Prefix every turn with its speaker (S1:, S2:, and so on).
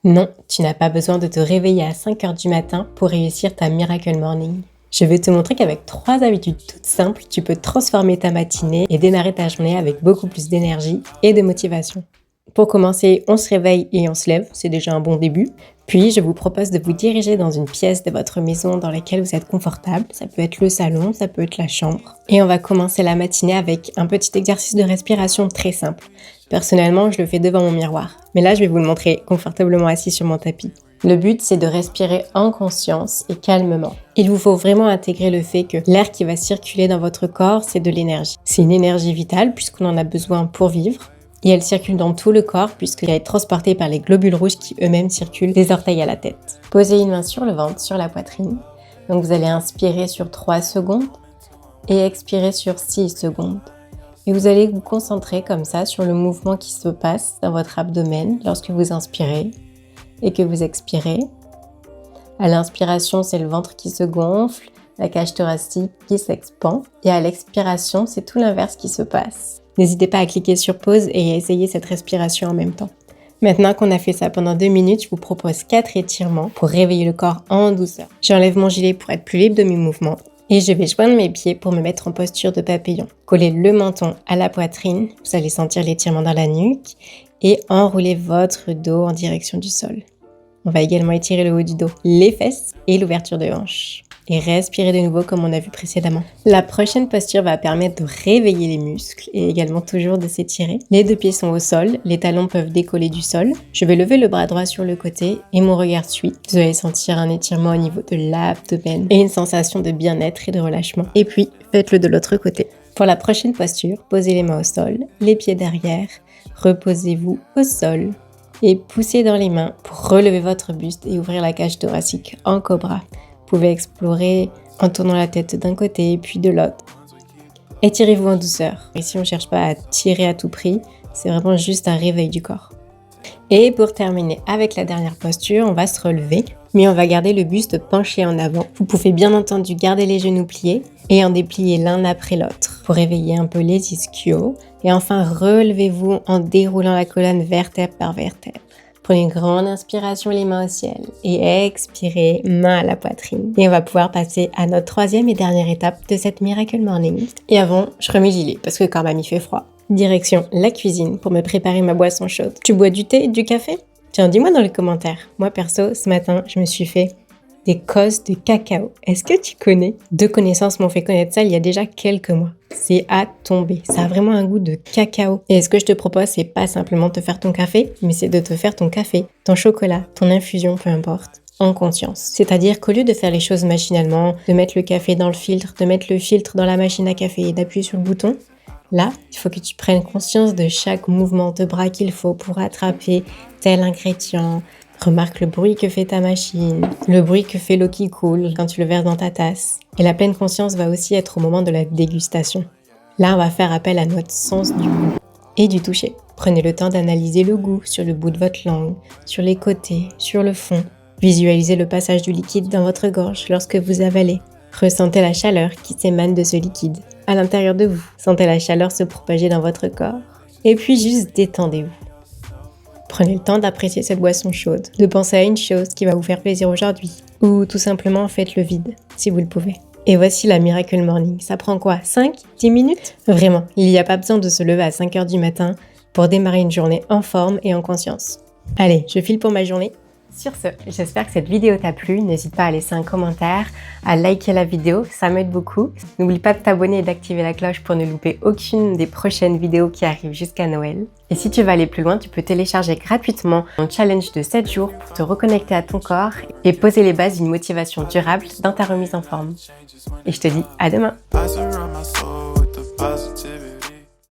S1: Non, tu n'as pas besoin de te réveiller à 5 heures du matin pour réussir ta Miracle Morning. Je vais te montrer qu'avec 3 habitudes toutes simples, tu peux transformer ta matinée et démarrer ta journée avec beaucoup plus d'énergie et de motivation. Pour commencer, on se réveille et on se lève, c'est déjà un bon début. Puis, je vous propose de vous diriger dans une pièce de votre maison dans laquelle vous êtes confortable. Ça peut être le salon, ça peut être la chambre. Et on va commencer la matinée avec un petit exercice de respiration très simple. Personnellement, je le fais devant mon miroir. Mais là, je vais vous le montrer confortablement assis sur mon tapis. Le but, c'est de respirer en conscience et calmement. Il vous faut vraiment intégrer le fait que l'air qui va circuler dans votre corps, c'est de l'énergie. C'est une énergie vitale puisqu'on en a besoin pour vivre. Et elle circule dans tout le corps puisqu'elle est transportée par les globules rouges qui eux-mêmes circulent des orteils à la tête. Posez une main sur le ventre, sur la poitrine. Donc vous allez inspirer sur 3 secondes et expirer sur 6 secondes. Et vous allez vous concentrer comme ça sur le mouvement qui se passe dans votre abdomen lorsque vous inspirez et que vous expirez. À l'inspiration, c'est le ventre qui se gonfle, la cage thoracique qui s'expand. Et à l'expiration, c'est tout l'inverse qui se passe. N'hésitez pas à cliquer sur pause et à essayer cette respiration en même temps. Maintenant qu'on a fait ça pendant 2 minutes, je vous propose 4 étirements pour réveiller le corps en douceur. J'enlève mon gilet pour être plus libre de mes mouvements et je vais joindre mes pieds pour me mettre en posture de papillon. Collez le menton à la poitrine, vous allez sentir l'étirement dans la nuque et enroulez votre dos en direction du sol. On va également étirer le haut du dos, les fesses et l'ouverture de hanches. Et respirez de nouveau comme on a vu précédemment. La prochaine posture va permettre de réveiller les muscles et également toujours de s'étirer. Les 2 pieds sont au sol, les talons peuvent décoller du sol. Je vais lever le bras droit sur le côté et mon regard suit. Vous allez sentir un étirement au niveau de l'abdomen et une sensation de bien-être et de relâchement. Et puis, faites-le de l'autre côté. Pour la prochaine posture, posez les mains au sol, les pieds derrière, reposez-vous au sol et poussez dans les mains pour relever votre buste et ouvrir la cage thoracique en cobra. Vous pouvez explorer en tournant la tête d'un côté puis de l'autre. Étirez-vous en douceur. Ici, on ne cherche pas à tirer à tout prix, c'est vraiment juste un réveil du corps. Et pour terminer avec la dernière posture, on va se relever, mais on va garder le buste penché en avant. Vous pouvez bien entendu garder les genoux pliés et en déplier l'un après l'autre pour réveiller un peu les ischios. Et enfin, relevez-vous en déroulant la colonne vertèbre par vertèbre. Prenez une grande inspiration, les mains au ciel et expirez, main à la poitrine. Et on va pouvoir passer à notre 3e et dernière étape de cette Miracle Morning. Et avant, je remets le gilet parce que quand même il fait froid. Direction la cuisine pour me préparer ma boisson chaude. Tu bois du thé, du café? Tiens, dis-moi dans les commentaires. Moi perso, ce matin, je me suis fait des cosses de cacao. Est-ce que tu connais? 2 connaissances m'ont fait connaître ça il y a déjà quelques mois. C'est à tomber. Ça a vraiment un goût de cacao. Et ce que je te propose, c'est pas simplement de te faire ton café, mais c'est de te faire ton café, ton chocolat, ton infusion, peu importe, en conscience. C'est-à-dire qu'au lieu de faire les choses machinalement, de mettre le café dans le filtre, de mettre le filtre dans la machine à café et d'appuyer sur le bouton, là, il faut que tu prennes conscience de chaque mouvement de bras qu'il faut pour attraper tel ingrédient. Remarque le bruit que fait ta machine, le bruit que fait l'eau qui coule quand tu le verses dans ta tasse. Et la pleine conscience va aussi être au moment de la dégustation. Là, on va faire appel à notre sens du goût et du toucher. Prenez le temps d'analyser le goût sur le bout de votre langue, sur les côtés, sur le fond. Visualisez le passage du liquide dans votre gorge lorsque vous avalez. Ressentez la chaleur qui s'émane de ce liquide à l'intérieur de vous. Sentez la chaleur se propager dans votre corps. Et puis juste détendez-vous. Prenez le temps d'apprécier cette boisson chaude, de penser à une chose qui va vous faire plaisir aujourd'hui, ou tout simplement faites le vide, si vous le pouvez. Et voici la Miracle Morning. Ça prend quoi? 5? 10 minutes? Vraiment, il n'y a pas besoin de se lever à 5 heures du matin pour démarrer une journée en forme et en conscience. Allez, je file pour ma journée. Sur ce, j'espère que cette vidéo t'a plu. N'hésite pas à laisser un commentaire, à liker la vidéo, ça m'aide beaucoup. N'oublie pas de t'abonner et d'activer la cloche pour ne louper aucune des prochaines vidéos qui arrivent jusqu'à Noël. Et si tu veux aller plus loin, tu peux télécharger gratuitement mon challenge de 7 jours pour te reconnecter à ton corps et poser les bases d'une motivation durable dans ta remise en forme. Et je te dis à demain!